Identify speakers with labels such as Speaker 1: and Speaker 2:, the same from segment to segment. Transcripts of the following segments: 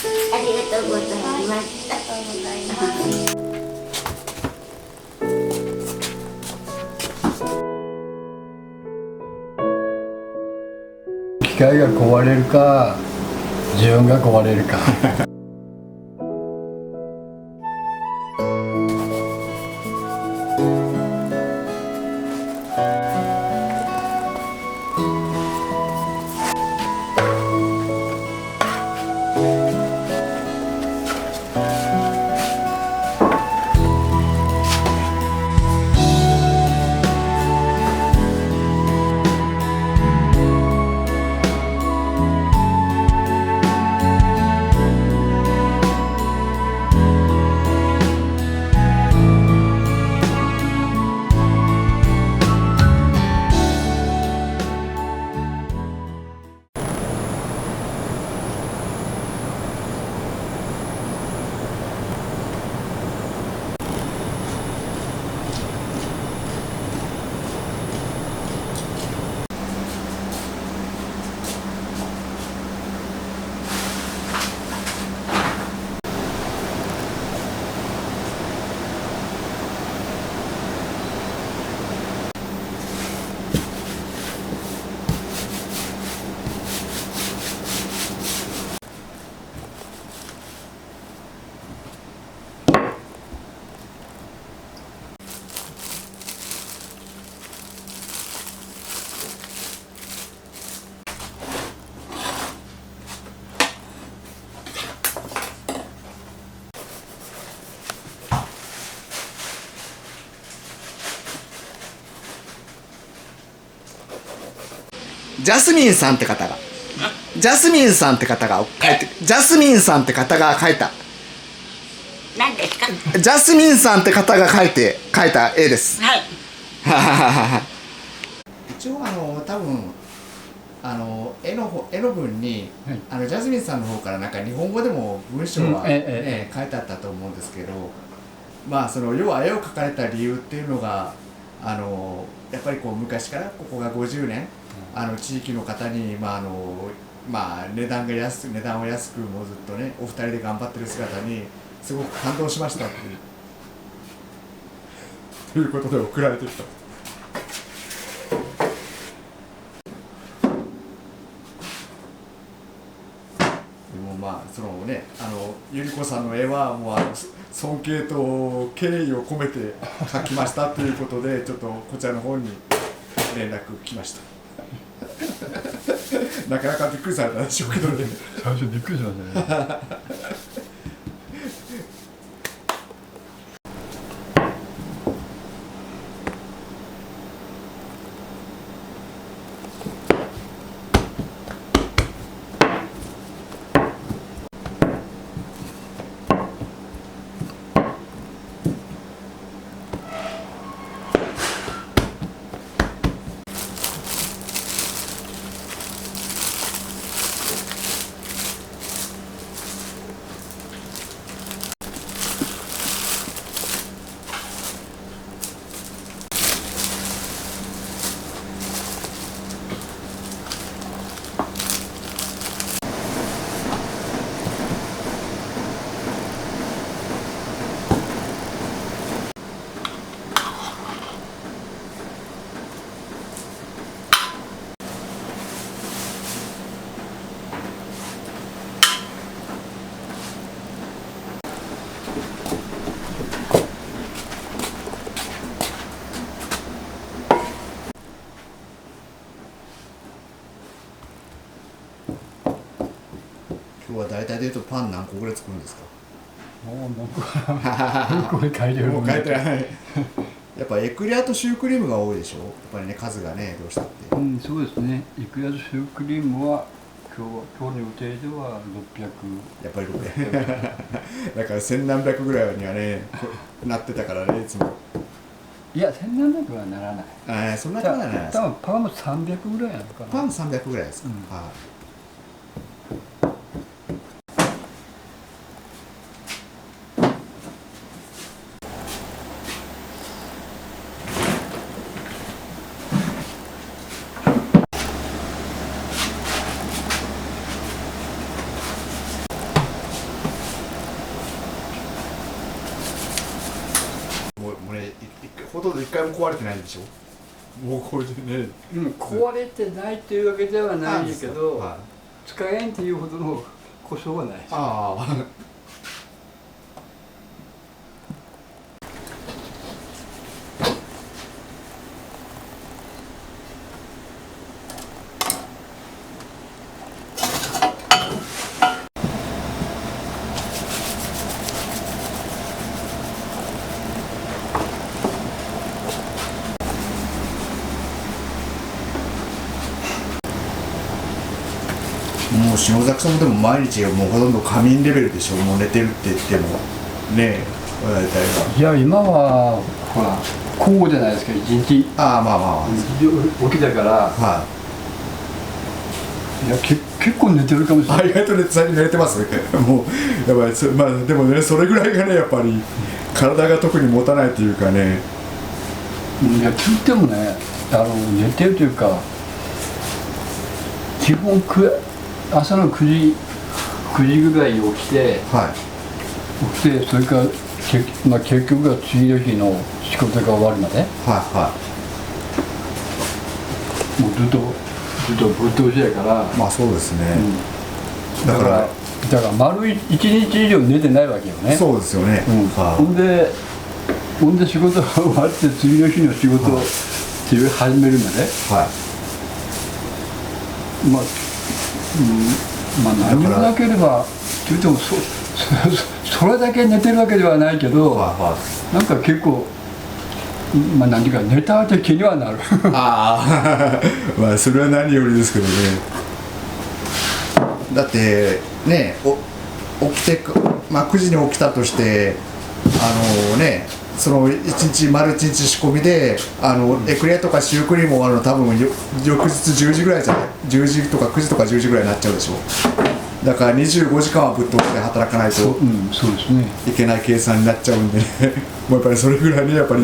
Speaker 1: ありがとうございます。
Speaker 2: ありがとうございます。
Speaker 3: 機械が壊れるか自分が壊れるか
Speaker 4: ジャスミンさんって方がジャスミンさんって方が書いてジャスミンさんって方が書いた
Speaker 1: 何ですか？
Speaker 4: ジャスミンさんって方が描いた絵です。
Speaker 1: はい。
Speaker 4: 一応多分絵の文に、
Speaker 3: はい、
Speaker 4: ジャスミンさんの方からなんか日本語でも文章は、書いてあったと思うんですけど、まあ要は絵を描かれた理由っていうのがやっぱり昔からここが50年地域の方に値段を安くもうずっとねお二人で頑張ってる姿にすごく感動しましたということで送られてきた。でもゆり子さんの絵はもう尊敬と敬意を込めて描きましたということでちょっとこちらの方に連絡来ました。なかなかびっくりされたでしょうけどね。
Speaker 3: 最初びっくりしましたね。
Speaker 4: 今日は大体でいうとパン何個ぐらい作るんですか？
Speaker 3: もう何個に書いてる
Speaker 4: もう書いてない。やっぱエクレアとシュークリームが多いでしょ。やっぱりね数がねどうしたって。
Speaker 3: そうですね。エクレアとシュークリームは今日の予定では600。
Speaker 4: やっぱり600。だから千何百ぐらいにはねなってたからねいつも。
Speaker 3: いや千何百はならない。
Speaker 4: そんなにはならないですか。
Speaker 3: 多分パンも300ぐらいなのかな。
Speaker 4: パン300ぐらいですか。はい。ほとんど一回も壊れてないんでしょ。もうこれでね、
Speaker 3: 壊れてないというわけではないけど、
Speaker 4: はい、
Speaker 3: 使えんっていうほどの故障はないです。
Speaker 4: ああもう篠崎さんもでも毎日もうほとんど仮眠レベルでしょ。もう寝てるって言ってもねえ、大体は。
Speaker 3: いや今はほら交互じゃないですか、一日。
Speaker 4: ああまあまあまあ、
Speaker 3: 起きたから、
Speaker 4: はい、
Speaker 3: いや結構寝てるかもしれない。
Speaker 4: 意外とね、最近寝れてますもうやっぱりまあでもね、それぐらいがねやっぱり体が特に持たないというかね。
Speaker 3: いや聞いてもね、寝てるというか基本朝の9時ぐらいに起きて、
Speaker 4: はい、
Speaker 3: それから結局は次の日の仕事が終わるまで、
Speaker 4: はいは
Speaker 3: もうずっとぶっ通しやから。
Speaker 4: い、まあそうですね、
Speaker 3: だから丸1日以上寝てないわけよね。
Speaker 4: そうですよね、
Speaker 3: ほんで仕事が終わって次の日の仕事を始めるまで、
Speaker 4: はい、
Speaker 3: まあ何もなければといってもそれだけ寝てるわけではないけど、なんか結構何ていうか寝たって気にはなる。
Speaker 4: ああまあそれは何よりですけどね。だってね、起きて9時に起きたとして、ね、その丸1日仕込みでエクレアとかシュークリーム終わるの多分翌日10時ぐらいじゃない、10時とか9時とか10時ぐらいになっちゃうでしょ。だから25時間はぶっ通して働かないと
Speaker 3: そうですね、
Speaker 4: いけない計算になっちゃうんでねもうやっぱりそれぐらいね、やっぱり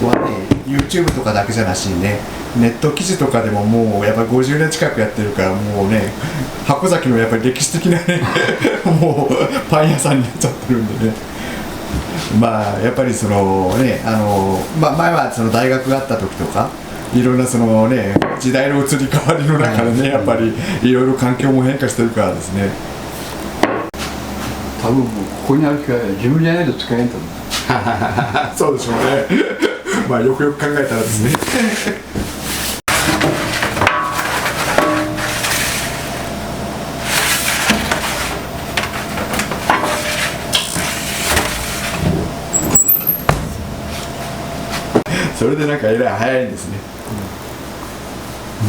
Speaker 4: ここはね YouTube とかだけじゃなしにね、ネット記事とかでももうやっぱり50年近くやってるから、もうね箱崎のやっぱり歴史的なねもうパン屋さんになっちゃってるんでね。まあやっぱりそのね前はその大学があった時とかいろんなそのね時代の移り変わりの中でね、やっぱりいろいろ環境も変化してるからですね。
Speaker 3: 多分もうここにある機械は自分じゃないと使えんと思う。
Speaker 4: そうでしょうねまあよくよく考えたらですねそれでなんかえらい早いんですね。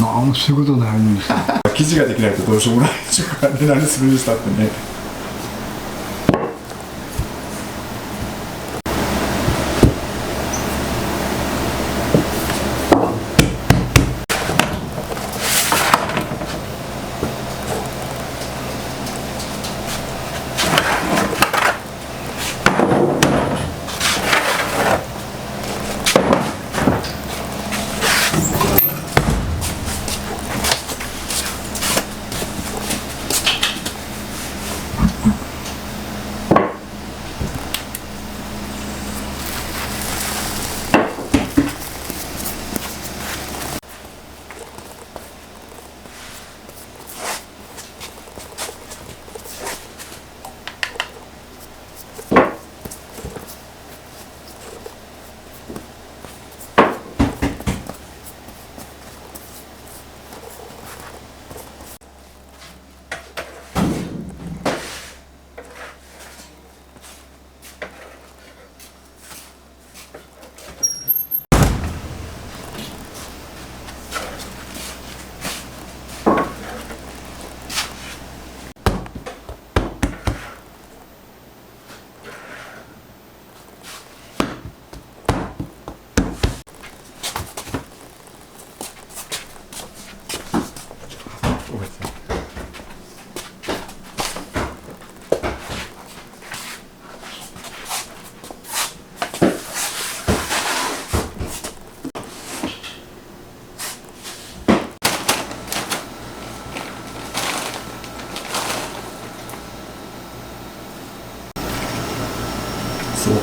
Speaker 3: なんそういうことないんですよ。
Speaker 4: 記事ができないとどうしようもないでしょうからね、何するにしたってね。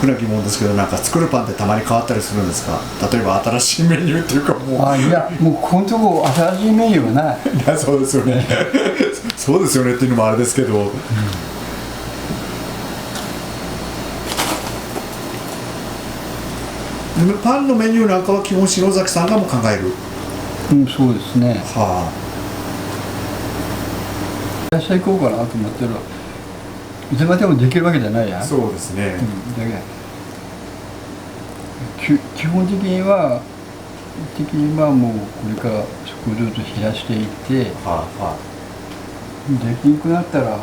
Speaker 4: 僕な疑問ですけど、なんか作るパンってたまに変わったりするんですか？例えば新しいメニューっていうか、もう
Speaker 3: あ、いや、もうこのとこ新しいメニューはない。
Speaker 4: いや、そうですよねそうですよねっていうのもあれですけど、パンのメニューなんかは基本篠崎さんがもう考える。
Speaker 3: うん、そうですね。
Speaker 4: は
Speaker 3: 野菜行こうかなと思ってる。いつまでもできるわけじゃないや
Speaker 4: あ、
Speaker 3: ん。
Speaker 4: そうですね、
Speaker 3: だけど基本的にはもうこれから少しずつ減らしていって、
Speaker 4: は
Speaker 3: できなくなったら、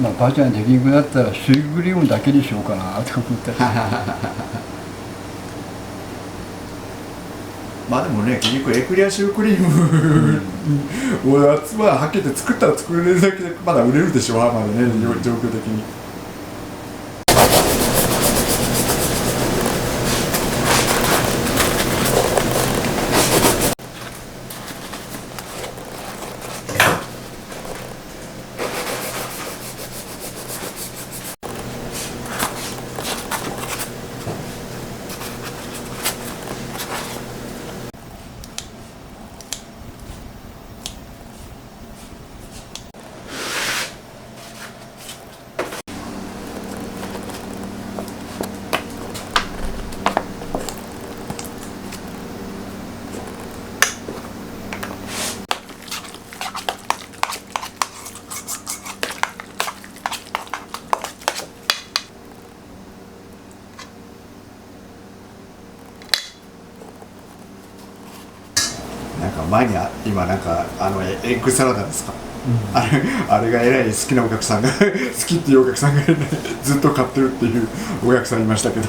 Speaker 3: まあばあちゃんできなくなったらシュークリームだけにしようかなと思ったり
Speaker 4: まあでもね、結局エクレアシュークリームをはっきり言って作ったら作れるだけでまだ売れるでしょう、まだね、状況的に。なんか前に今なんかエッグサラダですか、あれがえらい好きなお客さんが好きっていうお客さんが、ね、ずっと買ってるっていうお客さんいましたけど。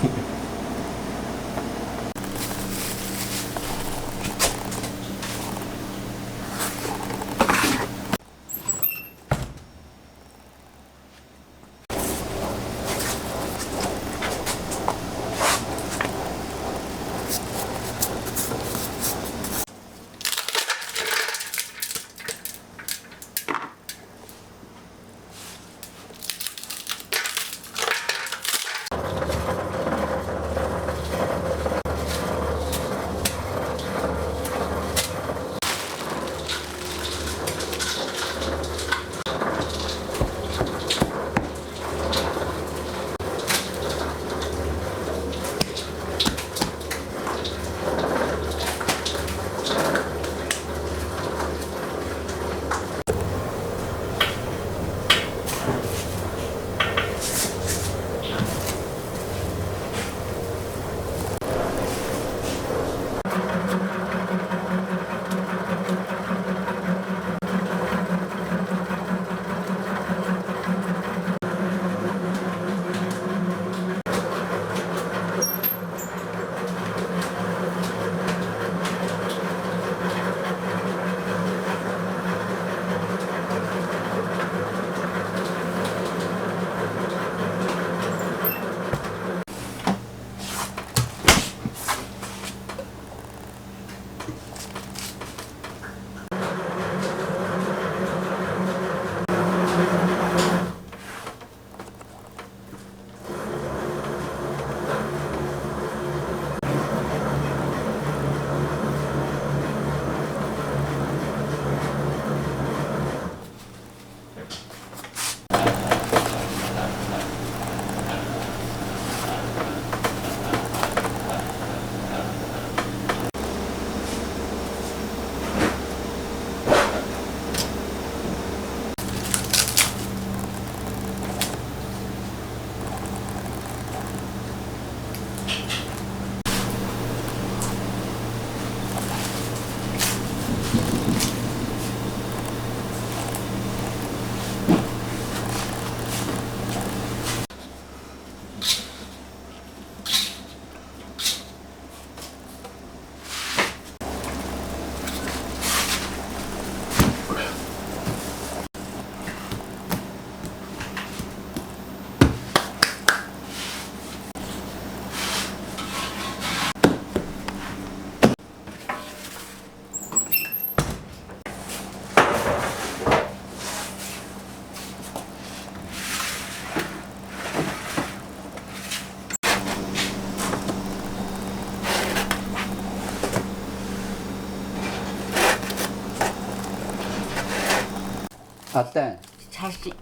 Speaker 3: あったんや。
Speaker 1: 写真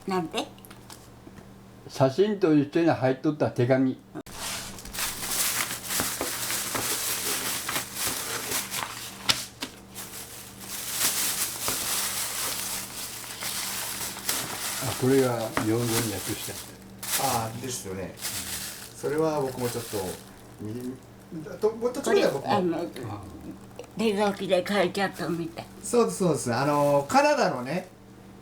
Speaker 1: なんで
Speaker 3: 写真と一緒に入っとった手紙。これが日本語に訳したやつ。
Speaker 4: ああですよね。それは僕もちょっともう途
Speaker 1: これ
Speaker 4: 中では僕も
Speaker 1: 手書きで書いちゃったみたい。
Speaker 4: そうですそうです。カナダのね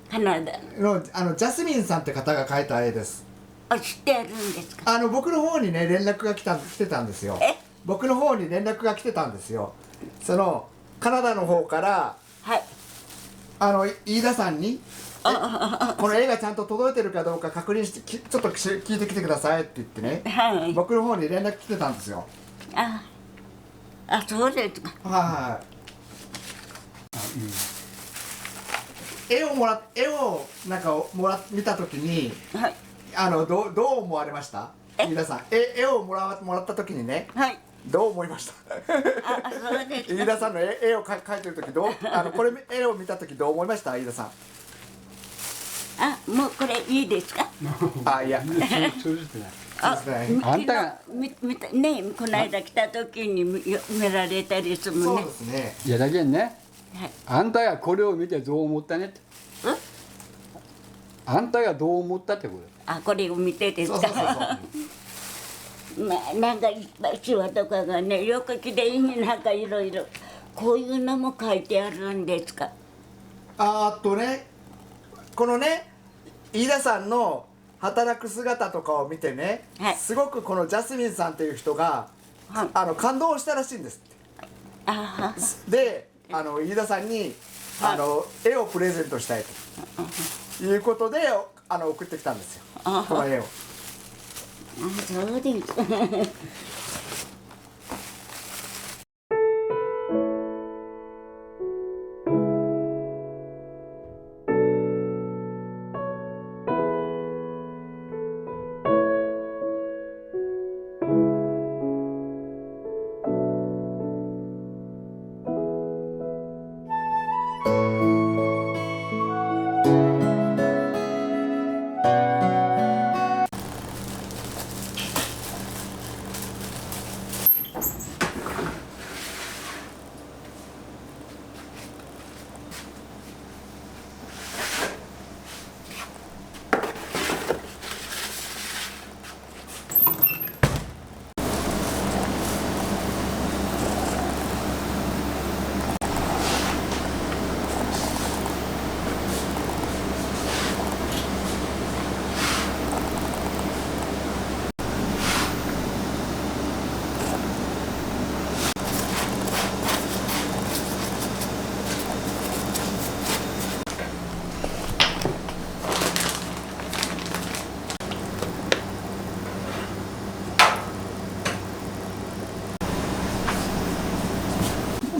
Speaker 1: カナダ
Speaker 4: のジャスミンさんって方が描いた絵です。
Speaker 1: あ、知ってるんですか。
Speaker 4: 僕の方にね連絡が来てたんですよ。
Speaker 1: え、
Speaker 4: 僕の方に連絡が来てたんですよ。そのカナダの方から
Speaker 1: はい
Speaker 4: 飯田さんにこの絵がちゃんと届いてるかどうか確認してちょっと聞いてきてくださいって言ってね、
Speaker 1: はい
Speaker 4: 僕の方に連絡来てたんですよ。
Speaker 1: あそうですか。
Speaker 4: はい、絵をなんか見た時に
Speaker 1: はい
Speaker 4: どう思われました？皆さん絵をもらった時にね
Speaker 1: はい
Speaker 4: どう思いました？
Speaker 1: そうです
Speaker 4: 飯田さんの絵を描いてる時これ絵を見た時どう思いました？飯田さん。
Speaker 1: もうこれいいですか。
Speaker 4: いや
Speaker 3: 通じてない。
Speaker 1: あんたが見たね、この間来た時に見られたりするもんね。
Speaker 4: そうですね。
Speaker 3: いやだけんね、
Speaker 1: はい、
Speaker 3: あんたがこれを見てどう思ったねって。あんたがどう思ったってこと。
Speaker 1: これを見てですか。なんかいっぱいシワとかがね、よくきれいになんかいろいろこういうのも書いてあるんですか。
Speaker 4: ね、このね飯田さんの働く姿とかを見てね、
Speaker 1: はい、
Speaker 4: すごくこのジャスミンさんっていう人が、
Speaker 1: はい、
Speaker 4: 感動したらしいんですって。で飯田さんに絵をプレゼントしたいということで送ってきたんですよ、この絵を。
Speaker 1: そうです。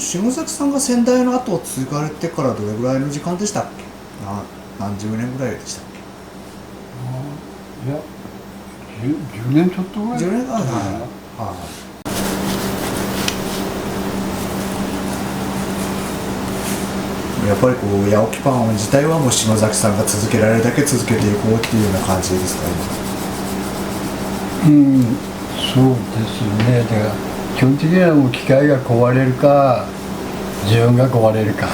Speaker 4: 下崎さんが先代の後を継がれてからどれぐらいの時間でしたっけ？何十年ぐらいでしたっけ？
Speaker 3: いや10年ちょっとぐらい。
Speaker 4: 10年やっぱりこう八起パン自体はもう篠崎さんが続けられるだけ続けていこうっていうような感じですか
Speaker 3: 今。そうですね。だから基本的にはもう機械が壊れるか自分が壊れるか。
Speaker 4: も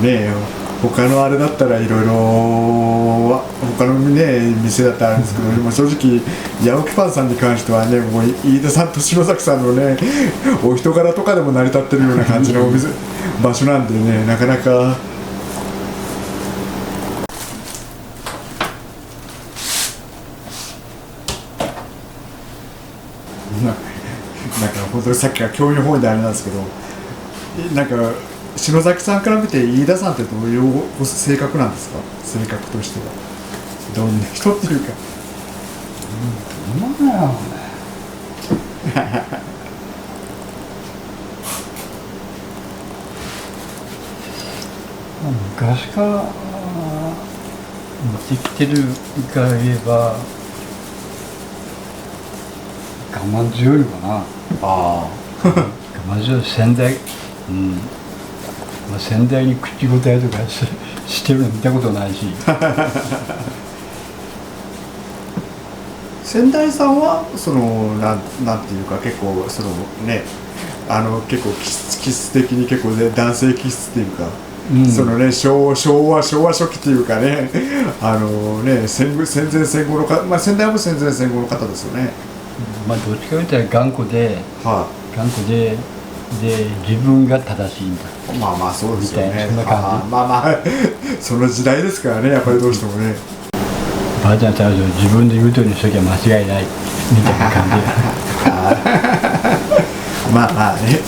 Speaker 4: うね他のあれだったらいろいろ他のね店だったらあるんですけど、も正直八起パンさんに関してはねもう飯田さんと篠崎さんのねお人柄とかでも成り立ってるような感じの場所なんでね、なかなか。なんか本当にさっきから興味本位であれなんですけど、なんか篠崎さんから見て飯田さんってどういう性格なんですか？性格としてはどんな人っていうか。
Speaker 3: どうなんやろうね。昔から見てきてるから言えば我慢強いのかな。我慢強い先代、まあ、仙台に口答えとかしてるの見たことないし
Speaker 4: 仙台さんはそのなんていうか結構そのね結構気質的に結構ね男性気質っていうか、そのね昭和初期っていうかね戦前戦後のか、まあ、仙台も戦前戦後の方ですよね。
Speaker 3: まあどっちかというと頑固で、頑固で自分が正しいんだ。
Speaker 4: まあまあそうですよね。
Speaker 3: そんな感じ。
Speaker 4: まあその時代ですからね、やっぱりどうしてもね。
Speaker 3: ばあちゃんたら自分で言うとおりにしときゃ間違いないみたいな感じ
Speaker 4: まあね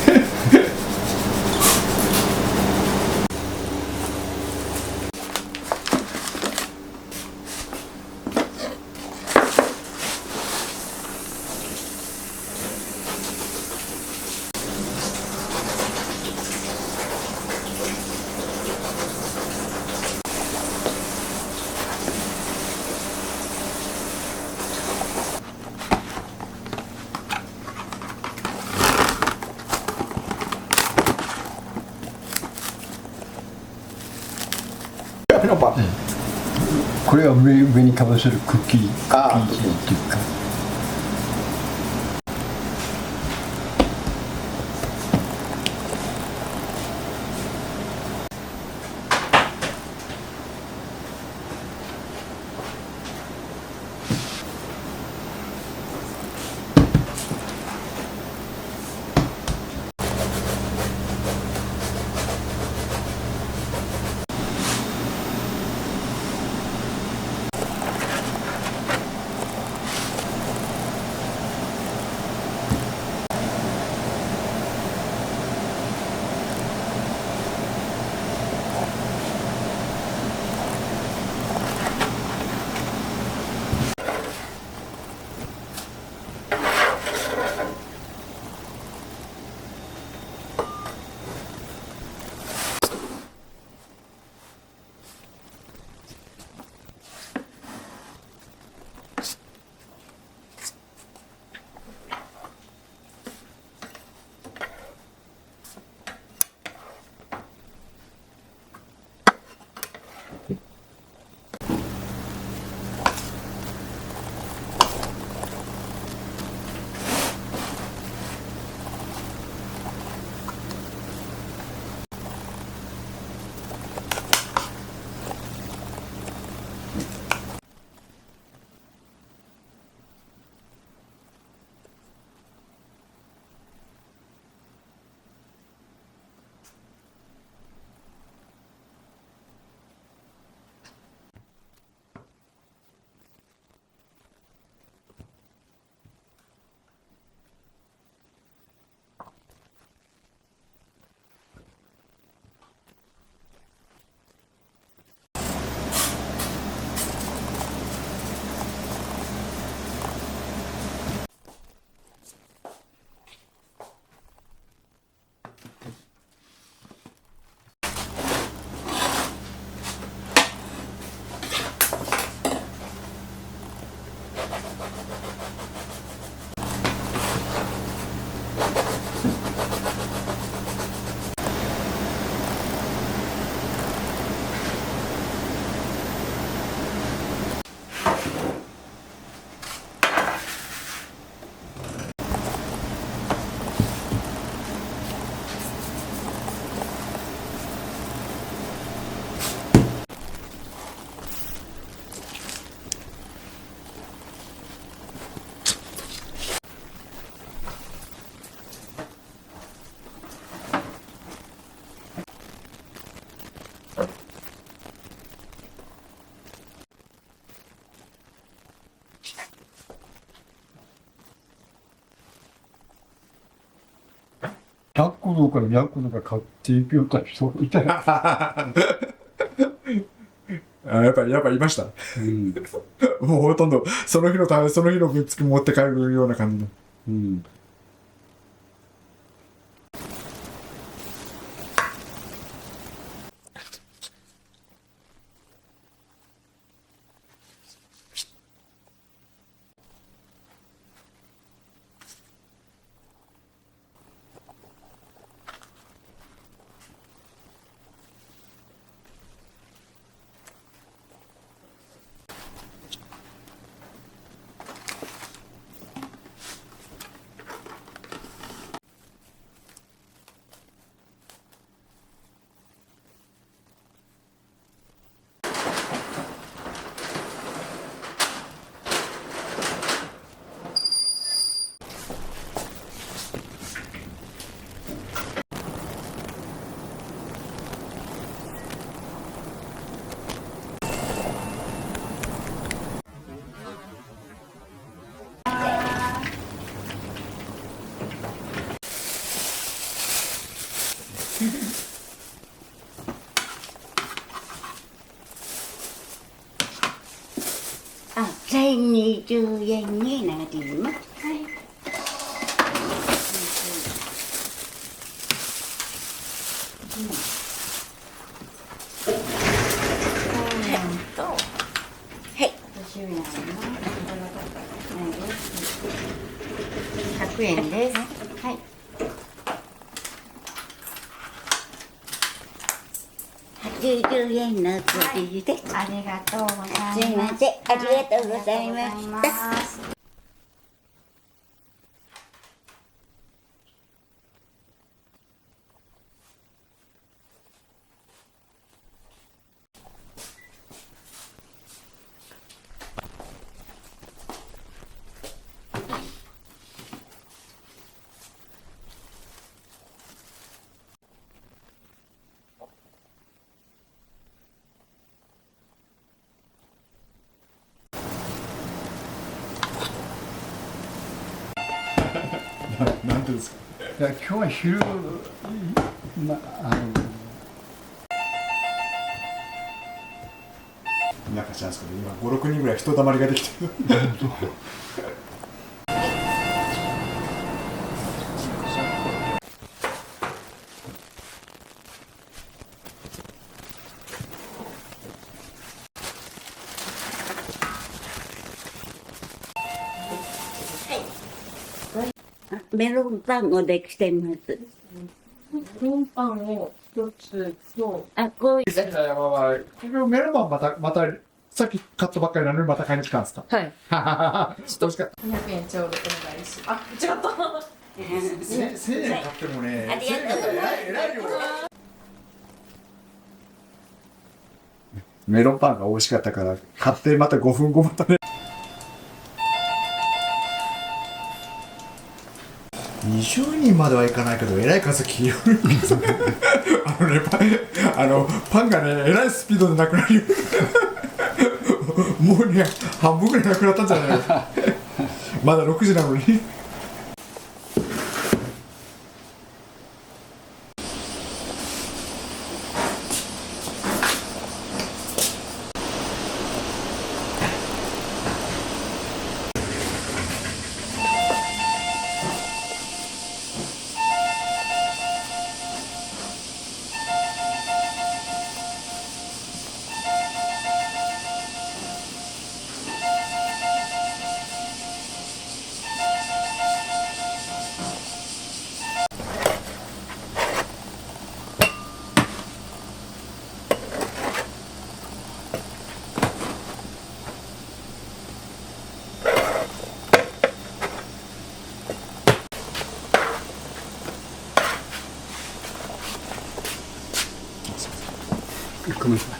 Speaker 3: これは上にかぶせるクッキー生地っていうか。100個とか200個とか買っていくような人いたら
Speaker 4: やっぱいました。もうほとんどその日のグッズ持って帰るような感じの。
Speaker 1: あ、1020円になります。
Speaker 2: はい。
Speaker 1: はい。
Speaker 2: 100円です。はい。
Speaker 1: 80円のお釣りです。
Speaker 2: ありがとうございます。
Speaker 1: すいません、ありがとうございました。
Speaker 2: ありがとうございます。
Speaker 4: なんていうんですか。
Speaker 3: いや今日は昼、
Speaker 4: なんか知らんすけど、今5、6人ぐらい人だまりができてる。
Speaker 1: メロンパンをできてます。
Speaker 5: メロンパンを一つと、
Speaker 1: あ、こういう。
Speaker 4: 結局メロンパンまたさっき買ったばっかりなのにまた買いに来たんですか。
Speaker 5: はい。
Speaker 4: ちょっと惜しかった
Speaker 5: 200円ちょうどお願いします。あ、違った。
Speaker 4: 1000円買ってもね、
Speaker 1: ありがとうございます。
Speaker 4: えらい量。メロンパンが美味しかったから買ってまた5分後またね。20人まではいかないけど、えらい数消えるんですよ。パンがね、えらいスピードでなくなるよ。もうね、半分ぐらいなくなったんじゃないですか。まだ6時なのに。
Speaker 3: ごめんなさい。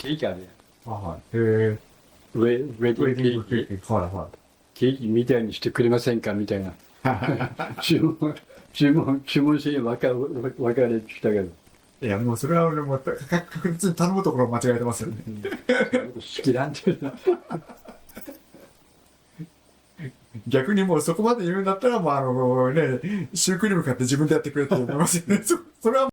Speaker 3: ケーキあるやん。
Speaker 4: はい。へえ。
Speaker 3: ウェディングケーキ。
Speaker 4: はいは
Speaker 3: ケーキみたいにしてくれませんかみたいな。注文して分かれてきたけど。
Speaker 4: い。いや、もうそれは俺も確実に頼むところ間違えてますよね。
Speaker 3: 好きなんていうの。
Speaker 4: 逆にもうそこまで言うんだったら、もうね、シュークリーム買って自分でやってくれって思いますよね。それはも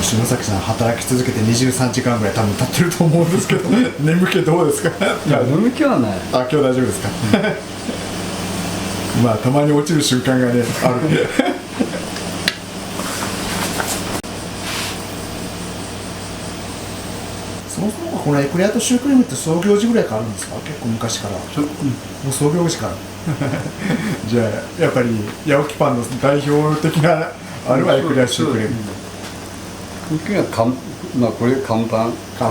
Speaker 4: う篠崎さん働き続けて23時間ぐらい多分経ってると思うんですけど眠気どうですか？
Speaker 3: いや、眠気はない。
Speaker 4: あ、今日大丈夫ですか？まあたまに落ちる瞬間がねあるんでそもそもこのエクレアとシュークリームって創業時ぐらいからあるんですか？結構昔から。もう創業時からじゃあやっぱり八起パンの代表的なあれはエクレアシュークリーム。
Speaker 3: 大きなまあこれ看板なのかな。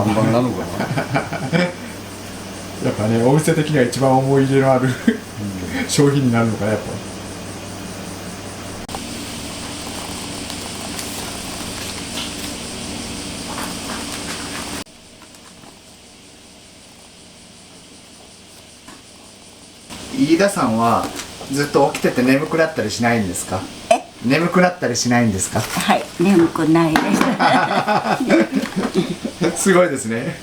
Speaker 4: やっぱね、お店的には一番思い入れのある商品になるのかな、やっぱ。飯田さんはずっと起きてて眠くなったりしないんですか？眠くなったりしないんですか？
Speaker 1: はい、眠くないです。
Speaker 4: すごいですね。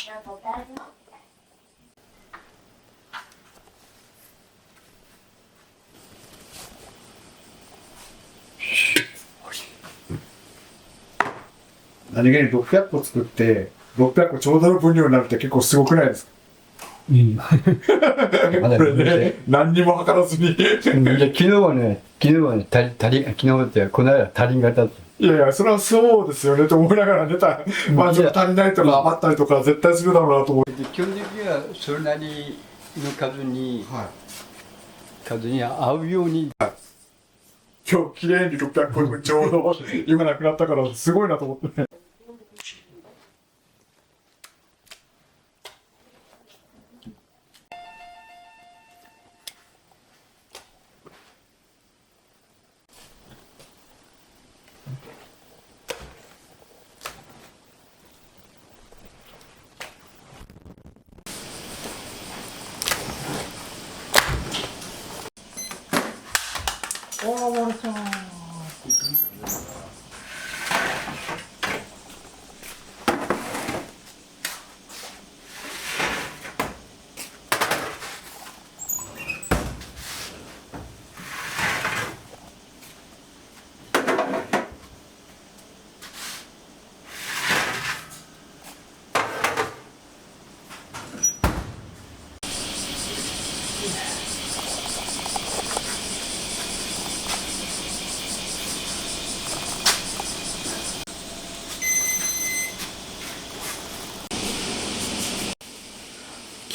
Speaker 4: 何気に600個作って、600個ちょうどの分量になるって結構すごくないですか？
Speaker 3: うん。
Speaker 4: これね、何にも測らずに。
Speaker 3: 昨日はね、昨日ってこの間足りんかったって。
Speaker 4: いやいや、それはそうですよねと思いながら出た。まあちょっと足りないとか余ったりとか絶対するだろうなと思って。
Speaker 3: 基本的にはそれなりの数に合うように。
Speaker 4: 今日綺麗に600個分ちょうど今なくなったからすごいなと思ってね。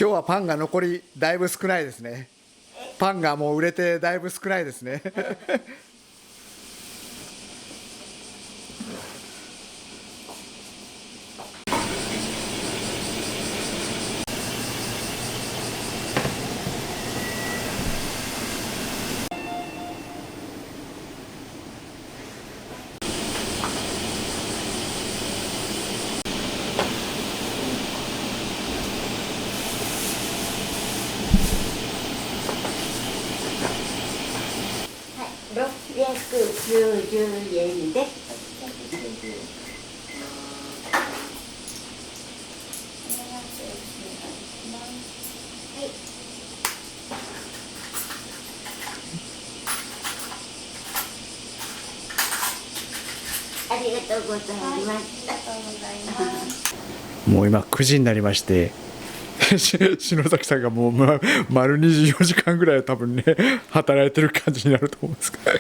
Speaker 4: 今日はパンが残りだいぶ少ないですね。パンがもう売れてだいぶ少ないですね。
Speaker 1: 690円です。ありがとうございます。
Speaker 4: もう今9時になりまして、篠崎さんがもう丸24時間ぐらい多分ね働いてる感じになると思うんですけど。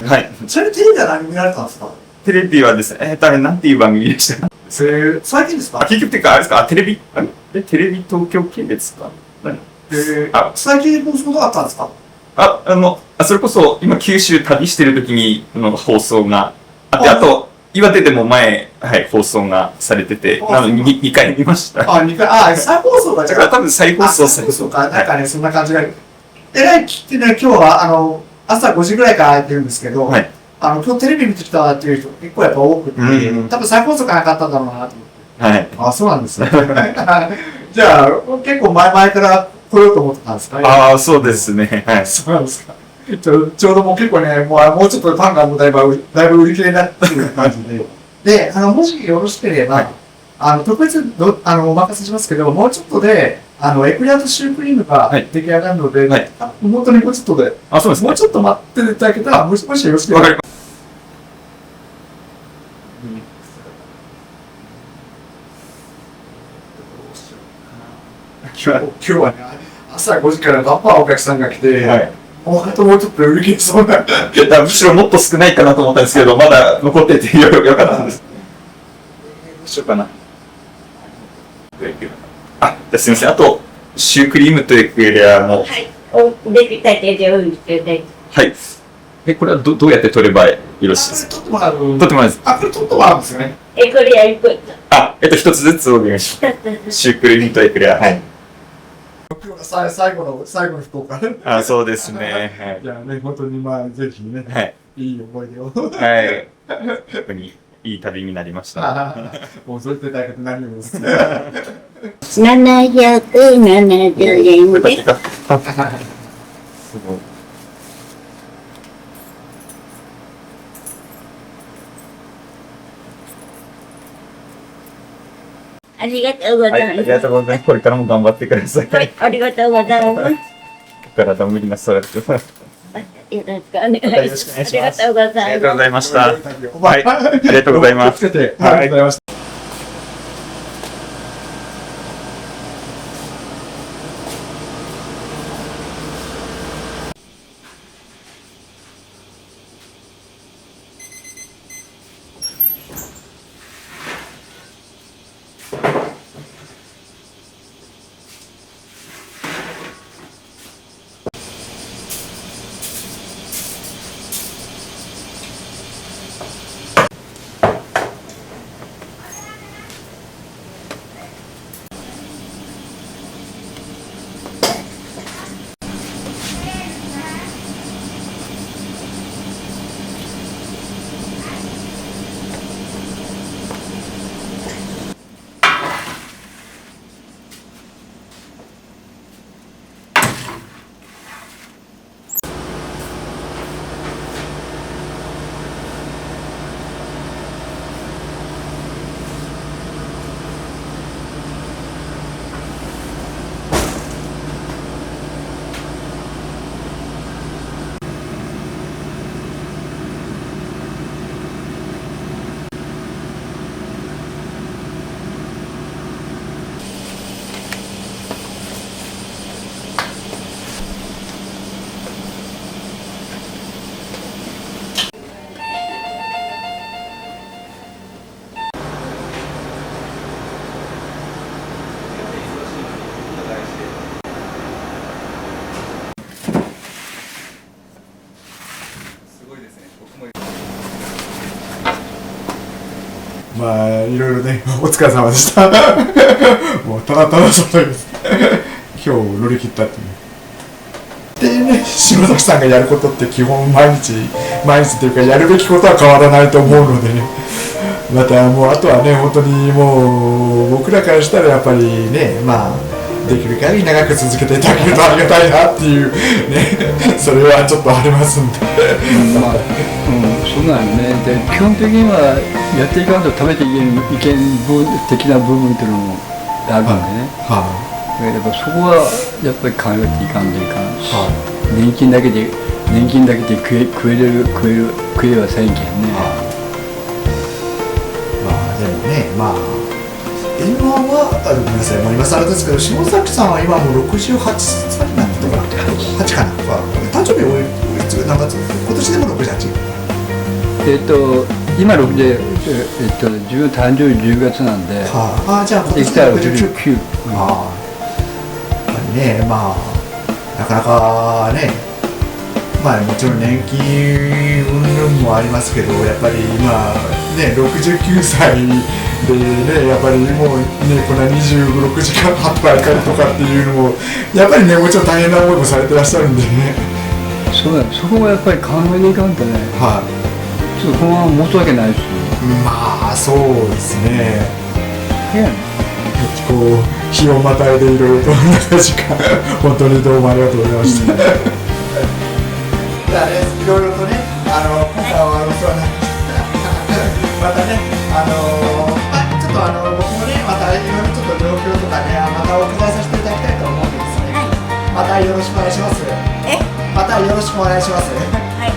Speaker 6: はい。
Speaker 4: それテレビは何見られたんですか？
Speaker 6: テレビはですね、あれ、なんていう番組でした
Speaker 4: 最近ですか？
Speaker 6: 結局っていうか、あれですか、テレビ東京系列か何
Speaker 4: 最近放送があったんですか？
Speaker 6: それこそ、今、九州旅してる時にの放送があって、あと、岩手でも前、放送がされてて、なので2回見ました。
Speaker 4: 2回、再放送が
Speaker 6: だから多分再放送されてる。
Speaker 4: なんかね、そんな感じが。えらい聞いてね、今日は、朝5時ぐらいからやってるんですけど、今日テレビ見てきたっていう人結構やっぱ多くて、多分再放送がなかったんだろうなと思って。
Speaker 6: はい。
Speaker 4: あ、そうなんですね。じゃあ、結構前々から来ようと思ってたんですか？
Speaker 6: ああ、そうですね。はい。
Speaker 4: そうなんですか。ちょうどもう結構ね、もうちょっとパンがもうだいぶ売り切れになってる感じで。で、もしよろしければ、特別お任せしますけど、もうちょっとで、エクレアとシュークリームが出来上がるので、本当にもうちょっとで、
Speaker 6: あ、そうですね。
Speaker 4: もうちょっと待っていただけたら、もしよろしければ。わかります。今日はね、朝5時からバンバンお客さんが来て、あともうちょっと売り切れそうな。
Speaker 6: いやむしろもっと少ないかなと思ったんですけど、まだ残っててよかったんです。どうしようかな。あ、じゃあすみません。あと、シュークリームとエクレアも。
Speaker 1: はい。お、できたてでおいしくで。
Speaker 6: はい。これはどうやって取ればよろしいですか？
Speaker 4: 取ってもらう。
Speaker 6: 取ってもらいます。
Speaker 4: あ、これ取ってもらうんですよね。
Speaker 1: エクレア一個。
Speaker 6: あ、一つずつお願いします。シュークリームとエクレア。はい。
Speaker 4: 最後の福岡。
Speaker 6: あ、そうですね。
Speaker 4: いやね、本当にぜひね、
Speaker 6: はい。
Speaker 4: いい思い出を。
Speaker 6: はい。特にいい旅になりました。
Speaker 4: もうそれって大学何をですね。
Speaker 1: 770円
Speaker 6: これだ
Speaker 1: で
Speaker 6: けか。すごい。
Speaker 1: ありがとうございます。
Speaker 6: はい、ありがとうございます。これからも頑張ってください。
Speaker 1: はい、ありがとうございます。
Speaker 6: 体無理なさらってください。
Speaker 1: よろしくお願いします。ありがとうございます。
Speaker 6: ありがとうございました。はい、ありがとうございます。
Speaker 4: 気をつけて、ありがとうございました。まあいろいろね、お疲れ様でした。もうただただそうです。今日乗り切ったっていう。でね、島崎さんがやることって基本毎日っていうかやるべきことは変わらないと思うのでね。またもうあとはね、本当にもう僕らからしたらやっぱりね、まあできる限り長く続けていただけるとありがたいなっていうね、それはちょっとありますんで。
Speaker 3: まあ、そうなんよね。で、基本的にはやっていかんと食べていけん的な部分っていうのもあるんでね。やっぱそこはやっぱり考えていかんといかんし、年金だけで食えればせんけんね。
Speaker 4: まあでもね、まあ今はごめんなさい、今更ですけど、下崎さんは今もう68歳になってとか8かな。誕生日おいつ何月？今年でも68？
Speaker 3: 今6で誕生日10月なんで、
Speaker 4: じゃあ今年で69。ね、まあなかなかね、まあもちろん年金云々もありますけど、やっぱり今ね69歳でね、やっぱりもうねこんな25、6時間働いたりとかっていうのもやっぱりね、もちろん大変な思いもされてらっしゃるんでね。
Speaker 3: そうだ、そこはやっぱり考えていかんとね、ちょっとこのまま持つわけないし。
Speaker 4: まあそうですね。こう日をまたいでいろいろと長い時間本当にどうもありがとうございました。じゃあね、いろいろとね、今回はお世話になりました。またね、ちょっと僕もね、またいろいろちょっと状況とかね、またお伺いさせていただきたいと思うんですね。またよろしくお願いします。またよろしくお願いします。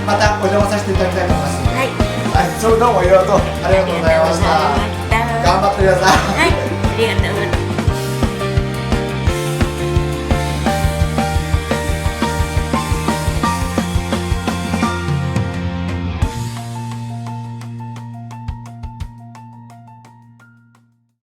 Speaker 4: またお邪魔させていただきたいと思います。それどうもいろいろとありがとうございました。頑張ってください。
Speaker 1: ありがとうございます。